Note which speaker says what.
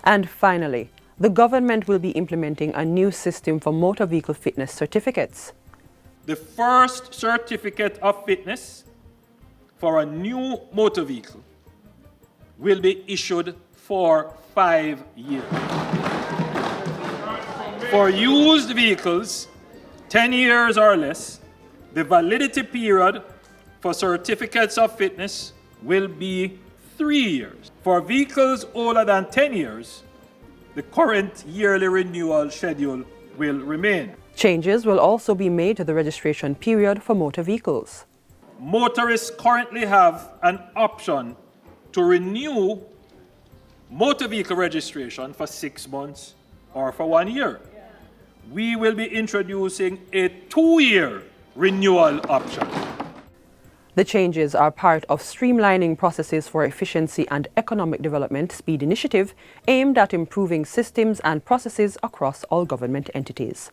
Speaker 1: And finally, the government will be implementing a new system for motor vehicle fitness certificates.
Speaker 2: The first certificate of fitness for a new motor vehicle will be issued for 5 years. For used vehicles, 10 years or less, the validity period for certificates of fitness will be 3 years. For vehicles older than 10 years, the current yearly renewal schedule will remain.
Speaker 1: Changes will also be made to the registration period for motor vehicles.
Speaker 2: Motorists currently have an option to renew motor vehicle registration for 6 months or for 1 year. We will be introducing a 2-year renewal option.
Speaker 1: The changes are part of Streamlining Processes for Efficiency and Economic Development SPEED initiative aimed at improving systems and processes across all government entities.